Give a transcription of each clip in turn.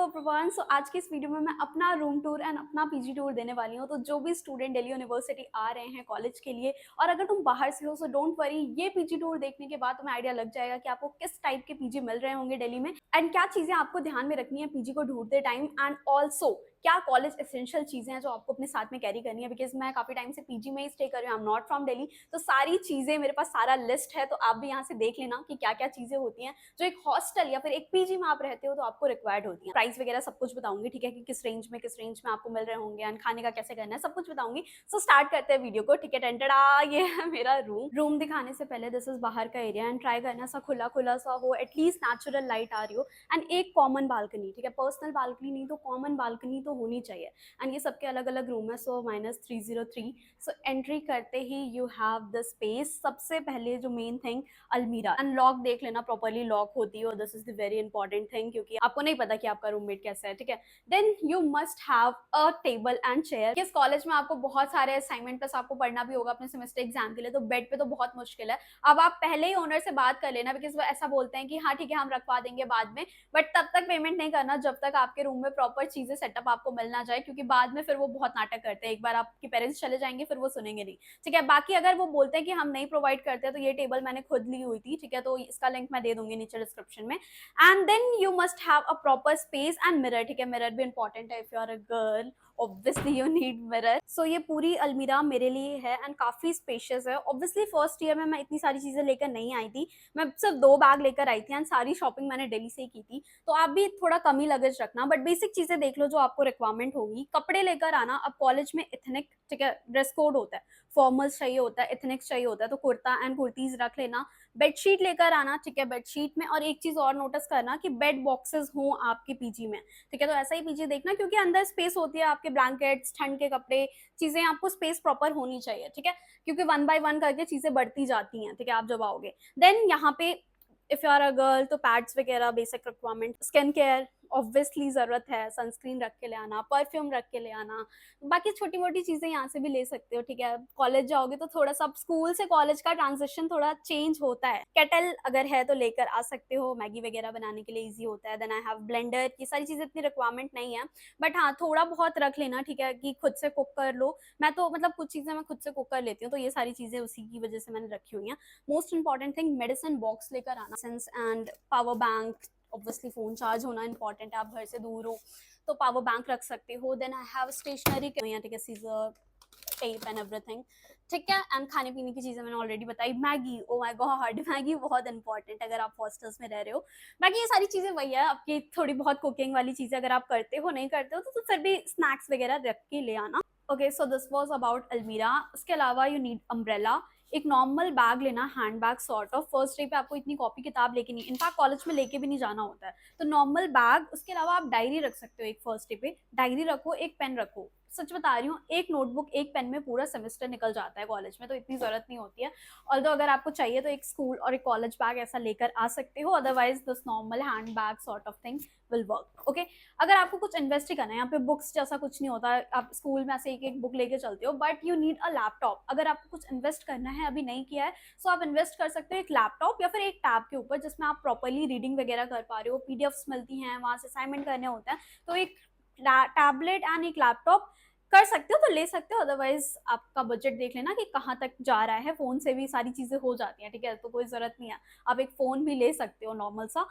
Everyone. सो आज की इस वीडियो में मैं अपना रूम टूर एंड अपना पीजी टूर देने वाली हूँ। तो जो भी स्टूडेंट दिल्ली यूनिवर्सिटी आ रहे हैं कॉलेज के लिए, और अगर तुम बाहर से हो सो डोंट वरी, ये पीजी टूर देखने के बाद तुम्हें आइडिया लग जाएगा कि आपको किस टाइप के पीजी मिल रहे होंगे दिल्ली में एंड क्या चीजें आपको ध्यान में रखनी है पीजी को ढूंढते टाइम, एंड ऑल्सो क्या कॉलेज एसेंशियल चीजें हैं जो आपको अपने साथ में कैरी करनी है। बिकॉज मैं काफी टाइम से पीजी में ही स्टे कर रही हूँ, I am not from Delhi, तो सारी चीजें मेरे पास, सारा लिस्ट है। तो आप भी यहाँ से देख लेना कि क्या क्या चीजें होती हैं जो एक हॉस्टल या फिर एक पीजी में आप रहते हो तो आपको रिक्वायर्ड होती है। प्राइस वगैरह सब कुछ बताऊंगी, ठीक है, कि किस रेंज में आपको मिल रहे होंगे एंड खाने का कैसे करना है, सब कुछ बताऊंगी। सो स्टार्ट करते हैं वीडियो को, ठीक है। टेंटड़ा, ये है मेरा रूम दिखाने से पहले दिस इज बाहर का एरिया एंड ट्राई करना सा खुला खुला सा हो, एटलीस्ट नेचुरल लाइट आ रही हो एंड एक कॉमन बालकनी, ठीक है, पर्सनल बालकनी नहीं तो कॉमन बालकनी तो होनी चाहिए। एंड ये सबके अलग अलग रूम है। सो -303। सो एंट्री करते ही यू हैव द स्पेस। सबसे पहले जो मेन थिंग, अलमीरा एंड लॉक देख लेना प्रॉपरली लॉक होती है, this is the very important thing, क्योंकि आपको नहीं पता कि आपका रूममेट कैसा है, ठीक है। Then you must have a table and chair. इस कॉलेज में आपको बहुत सारे असाइनमेंट प्लस आपको पढ़ना भी होगा अपने सेमेस्टर एग्जाम के लिए, तो बेड पे तो बहुत मुश्किल है। अब आप पहले ही ओनर से बात कर लेना, बिकॉज वो ऐसा बोलते हैं कि हाँ ठीक है हम रखवा देंगे बाद में, बट तब तक पेमेंट नहीं करना जब तक आपके रूम में प्रॉपर चीजें सेटअप आपको मिल ना जाए, क्योंकि बाद में फिर वो बहुत नाटक करते हैं। एक बार आपके पेरेंट्स चले जाएंगे फिर वो सुनेंगे नहीं, ठीक है। बाकी अगर वो बोलते हैं कि हम नहीं प्रोवाइड करते, तो ये टेबल मैंने खुद ली हुई थी, ठीक है, तो इसका लिंक मैं दे दूंगी नीचे डिस्क्रिप्शन में। And then you must have a proper space and mirror, ठीक है, मिरर भी इंपॉर्टेंट है। If you are a girl obviously you need mirror. So ये पूरी अलमीरा मेरे लिए है एंड काफी स्पेशियस है। ऑब्वियसली फर्स्ट ईयर में मैं इतनी सारी चीजें लेकर नहीं आई थी, मैं सिर्फ 2 बैग लेकर आई थी एंड सारी शॉपिंग मैंने दिल्ली से ही की थी, तो आप भी थोड़ा कम ही लगेज रखना, बट बेसिक चीजें देख लो जो आपको रिक्वायरमेंट होगी। कपड़े लेकर आना, अब कॉलेज में इथनिक, ठीक है, ड्रेस कोड होता है, फॉर्मल्स चाहिए होता है, इथनिक्स चाहिए होता है, तो कुर्ता एंड कुर्तीज रख लेना। बेडशीट लेकर आना, ठीक है, बेडशीट में, और एक चीज और नोटिस करना कि बेड बॉक्सेस हों आपके पीजी में, ठीक है, तो ऐसा ही पीजी देखना, क्योंकि अंदर स्पेस होती है, आपके ब्लैंकेट्स, ठंड के कपड़े, चीजें, आपको स्पेस प्रॉपर होनी चाहिए, ठीक है, क्योंकि 1 बाय 1 करके चीजें बढ़ती जाती हैं, ठीक है, आप जब आओगे। देन यहाँ पे if you are a girl तो पैड्स वगैरह, basic requirement, skin care obviously जरूरत है, सनस्क्रीन रख के ले आना, परफ्यूम रख के ले आना। बाकी छोटी मोटी चीजें यहाँ से भी ले सकते हो, ठीक है। कॉलेज जाओगे तो थोड़ा सा स्कूल से कॉलेज का ट्रांजिशन थोड़ा चेंज होता है। केटल अगर है तो लेकर आ सकते हो, मैगी वगैरह बनाने के लिए इजी होता है। देन आई हैव ब्लेंडर, ये सारी चीजें इतनी रिक्वायरमेंट नहीं है, बट हाँ थोड़ा बहुत रख लेना, ठीक है, कि खुद से कुक कर लो। मैं तो मतलब कुछ चीजें मैं खुद से कुक कर लेती हूँ, तो ये सारी चीजें उसी की वजह से मैंने रखी हुई हैं। Most important thing, medicine box लेकर आना and power bank. Obviously phone charge होना इंपॉर्टेंट है, आप घर से दूर हो तो पावर बैंक रख सकते हो। देन आई हैव स्टेशनरी, ठीक है, सीजर, टेप एंड एवरीथिंग, ठीक है। एंड खाने पीने की चीजें मैंने ऑलरेडी बताई। Maggi, oh my God, Maggi बहुत इंपॉर्टेंट अगर आप हॉस्टल्स में रह रहे हो। बाकी ये सारी चीजें वही है, आपकी थोड़ी बहुत कुकिंग वाली चीजें अगर आप करते हो, नहीं करते हो तो फिर भी स्नैक्स वगैरह रख के ले आना। Okay, so this was about अलमीरा। उसके अलावा यू नीड अम्ब्रेला, एक नॉर्मल बैग लेना, hand bag sort of. First day पे आपको इतनी कॉपी किताब लेके नहीं, इनफैक्ट कॉलेज में लेके भी नहीं जाना होता है, तो नॉर्मल बैग। उसके अलावा आप डायरी रख सकते हो, एक फर्स्ट डे पे डायरी रखो, एक पेन रखो। सच बता रही हूँ, एक नोटबुक एक पेन में पूरा सेमेस्टर निकल जाता है कॉलेज में, तो इतनी जरूरत नहीं होती है। ऑल्दो अगर आपको चाहिए तो एक स्कूल और एक कॉलेज बैग ऐसा लेकर आ सकते हो, otherwise this normal hand bag sort of thing will work. Okay, अगर आपको कुछ इन्वेस्ट ही करना है, यहाँ पे बुक्स जैसा कुछ नहीं होता, आप स्कूल में से एक एक बुक लेके चलते हो, but you need a laptop. अगर आपको कुछ इन्वेस्ट करना है, अभी नहीं किया है, सो आप इन्वेस्ट कर सकते हो एक लैपटॉप या फिर एक टैब के ऊपर, जिसमें आप प्रॉपरली रीडिंग वगैरह कर पा रहे हो, पीडीएफ्स मिलती हैं वहां से, असाइनमेंट करने होते हैं, तो एक टैबलेट एंड एक लैपटॉप कर सकते हो तो ले सकते हो। अदरवाइज आपका बजट देख लेना कि कहाँ तक जा रहा है, फोन से भी सारी चीजें हो जाती हैं, ठीक है, तो कोई जरूरत नहीं है। आप एक फोन भी ले सकते हो नॉर्मल सा,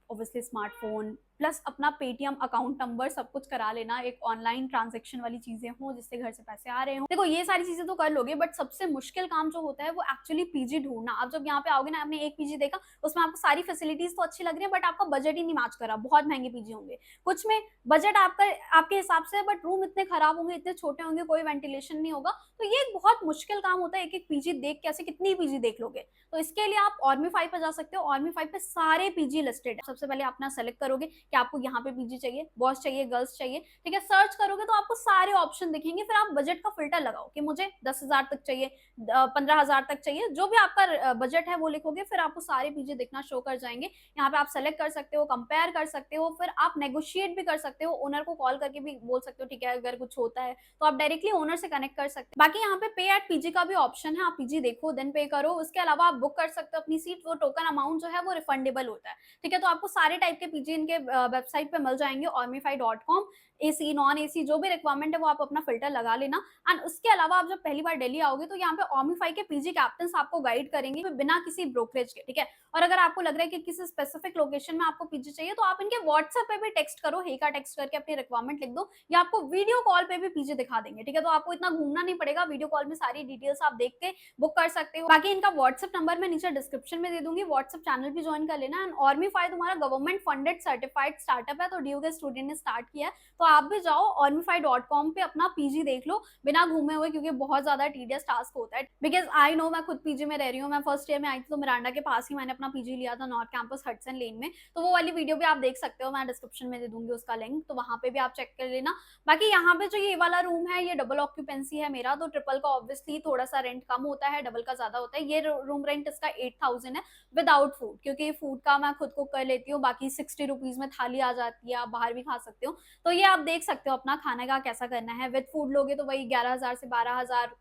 ऑब्वियसली स्मार्टफोन, प्लस अपना पेटीएम अकाउंट नंबर सब कुछ करा लेना, एक ऑनलाइन ट्रांजेक्शन वाली चीजें हो जिससे घर से पैसे आ रहे हो। देखो ये सारी चीजें तो कर लोगे, बट सबसे मुश्किल काम जो होता है वो एक्चुअली पीजी ढूंढना। आप जब यहाँ पे आओगे ना, आपने एक पीजी देखा, उसमें आपको सारी फैसिलिटीज तो अच्छी लग रही है, बट आपका बजट ही नहीं मैच करा, बहुत महंगे पीजी होंगे, कुछ में बजट आपका आपके हिसाब से, बट रूम इतने खराब होंगे, इतने छोटे होंगे, कोई वेंटिलेशन नहीं होगा, तो ये एक बहुत मुश्किल काम होता है। एक एक पीजी देख के ऐसे कितनी पीजी देख लोगे, तो इसके लिए आप ऑर्मी 5 पे जा सकते हो। ऑर्मी 5 पे सारे पीजी लिस्टेड है। सबसे पहले अपना सेलेक्ट करोगे कि आपको यहाँ पे पीजी चाहिए, बॉयज चाहिए, गर्ल्स चाहिए, ठीक है, सर्च करोगे तो आपको सारे ऑप्शन दिखेंगे। फिर आप बजट का फिल्टर लगाओ कि मुझे 10,000 तक चाहिए, 15,000 तक चाहिए, जो भी आपका बजट है वो लिखोगे, फिर आपको सारे पीजी दिखना शो कर जाएंगे। यहाँ पे आप सेलेक्ट कर सकते हो, कंपेयर कर सकते हो, फिर आप नेगोशिएट भी कर सकते हो, ओनर को कॉल करके भी बोल सकते हो, ठीक है, अगर कुछ होता है तो आप डायरेक्टली ओनर से कनेक्ट कर सकते हो। बाकी यहाँ पे पे एट पीजी का भी ऑप्शन है, आप पीजी देखो देन पे करो। उसके अलावा आप बुक कर सकते हो अपनी सीट, वो टोकन अमाउंट जो है वो रिफंडेबल होता है, ठीक है, तो आपको सारे टाइप के पीजी इनके वेबसाइट पे मिल जाएंगे ormify.com। एसी नॉन एसी जो भी रिक्वायरमेंट है वो आप अपना फिल्टर लगा लेना। एंड उसके अलावा आप जब पहली बार दिल्ली आओगे तो यहाँ पे ऑर्मिफाई के पीजी कैप्टन आपको गाइड करेंगे बिना किसी ब्रोकरेज के, ठीक है। और अगर आपको लग रहा है कि किसी स्पेसिफिक लोकेशन में आपको पीजी चाहिए तो आप इनके व्हाट्सएप पे भी टेक्स्ट करो, हे का टेक्स्ट करके अपनी रिक्वायरमेंट लिख दो, या आपको वीडियो कॉल पे भी पीजी दिखा देंगे, ठीक है। तो आपको इतना घूमना नहीं पड़ेगा, वीडियो कॉल में सारी डिटेल्स आप देख के बुक कर सकते हो। बाकी इनका व्हाट्सएप नंबर मैं नीचे डिस्क्रिप्शन में दे दूंगी, व्हाट्सएप चैनल भी ज्वाइन कर लेना। एंड ऑर्मिफाई तुम्हारा गवर्नमेंट फंडेड सर्टिफाइड स्टार्टअप है, तो ड्यू के स्टूडेंट ने स्टार्ट किया है, तो आप भी जाओ ormify.com पे अपना पीजी देख लो बिना घूमे हुए, क्योंकि बहुत ज्यादा टीडियस टास्क होता है। बिकॉज आई नो, मैं खुद पीजी में रह रही हूँ, मैं फर्स्ट ईयर में आई थी तो मिरांडा के पास ही मैंने अपना पीजी लिया था, नॉर्थ कैंपस हडसन लेन में। तो वो वाली वीडियो भी आप देख सकते हो, मैं डिस्क्रिप्शन में दे दूंगी उसका लिंक, तो वहां पे भी आप चेक कर लेना। बाकी यहाँ पे जो ये वाला रूम है ये डबल ऑक्यूपेंसी है मेरा, तो ट्रिपल का ऑब्वियसली थोड़ा सा रेंट कम होता है, डबल का ज्यादा होता है। ये रूम रेंट इसका 8000 है विदाउट फूड, क्योंकि फूड का मैं खुद को कर लेती हूँ, बाकी 60 रुपीज में थाली आ जाती है, आप बाहर भी खा सकते हो। तो ये आप देख सकते हो अपना खाने का कैसा करना है। विद फूड लोगे तो वही 11,000 से 12,000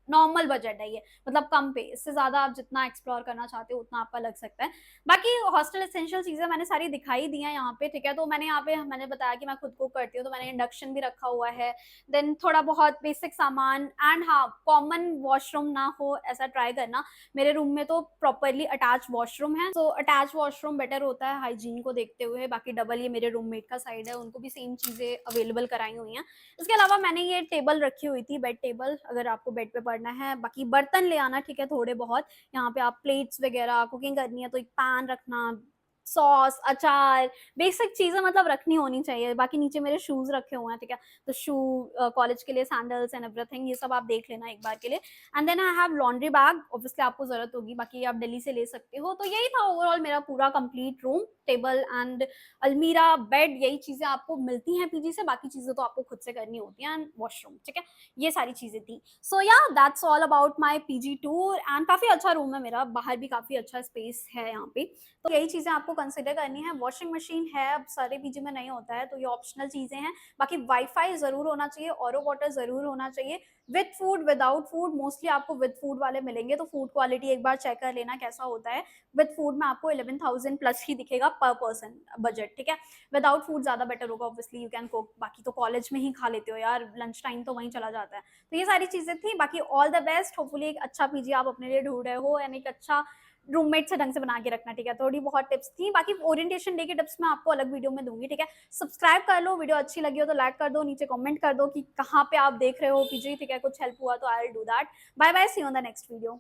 नॉर्मल बजट है ये, मतलब कम पे। इससे ज्यादा आप जितना एक्सप्लोर करना चाहते हो उतना आपका लग सकता है। बाकी हॉस्टल एसेंशियल चीजें मैंने सारी दिखाई दी हैं यहाँ पे, ठीक है। तो मैंने यहाँ पे मैंने बताया कि मैं खुद को करती हूँ, तो मैंने इंडक्शन भी रखा हुआ है, देन थोड़ा बहुत बेसिक सामान। एंड हाँ, कॉमन वॉशरूम ना हो ऐसा ट्राई करना। मेरे रूम में तो प्रॉपरली अटैच वॉशरूम है, तो अटैच वॉशरूम बेटर होता है हाइजीन को देखते हुए। बाकी डबल ये मेरे रूममेट का साइड है, उनको भी सेम चीजें अवेलेबल कराई हुई हैं। इसके अलावा मैंने ये टेबल रखी हुई थी, बेड टेबल, अगर आपको बेड पे पड़ना है। बाकी बर्तन ले आना, ठीक है, थोड़े बहुत। यहाँ पे आप प्लेट्स वगैरह, कुकिंग करनी है तो एक पैन रखना, सॉस, अचार, बेसिक चीजें मतलब रखनी होनी चाहिए। बाकी नीचे मेरे शूज रखे हुए हैं, ठीक है, तो शू कॉलेज के लिए, सैंडल्स एंड एवरीथिंग, ये सब आप देख लेना एक बार के लिए। And then I have laundry bag, obviously आपको जरूरत होगी, बाकी आप दिल्ली से ले सकते हो। तो यही था ओवरऑल मेरा पूरा कंप्लीट रूम, टेबल एंड अलमीरा, बेड, यही चीजें आपको मिलती हैं पीजी से, बाकी चीजें तो आपको खुद से करनी होती हैं। एंड वॉशरूम, ठीक है, ये सारी चीजें थी। सो या that's all about my PG tour. And काफी अच्छा रूम है मेरा, बाहर भी काफी अच्छा स्पेस है यहाँ पे। तो यही चीजें आपको कंसिडर करनी है। वॉशिंग मशीन है, अब सारे पीजी में नहीं होता है, तो ये ऑप्शनल चीजें हैं। बाकी वाईफाई जरूर होना चाहिए, ऑरो वाटर जरूर होना चाहिए। With food, without food, mostly आपको विद फूड वाले मिलेंगे, तो फूड क्वालिटी एक बार चेक कर लेना कैसा होता है। विद फूड में आपको 11,000 प्लस ही दिखेगा पर पर्सन बजट, ठीक है। विदाउट फूड ज्यादा बेटर होगा, ऑब्वियसली यू कैन कुक, बाकी तो कॉलेज में ही खा लेते हो यार, लंच टाइम तो वहीं चला जाता है। तो ये सारी चीजें थी। बाकी ऑल द बेस्ट, होपफुली एक अच्छा पीजी आप अपने लिए ढूंढ रहे हो, यानी एक अच्छा रूममेट से ढंग से बना के रखना, ठीक है। थोड़ी बहुत टिप्स थी, बाकी ओरिएंटेशन डे के टिप्स मैं आपको अलग वीडियो में दूंगी, ठीक है। सब्सक्राइब कर लो, वीडियो अच्छी लगी हो तो लाइक कर दो, नीचे कमेंट कर दो कि कहाँ पे आप देख रहे हो पीजी, ठीक है, कुछ हेल्प हुआ तो I will do that. Bye bye, see you on the next video.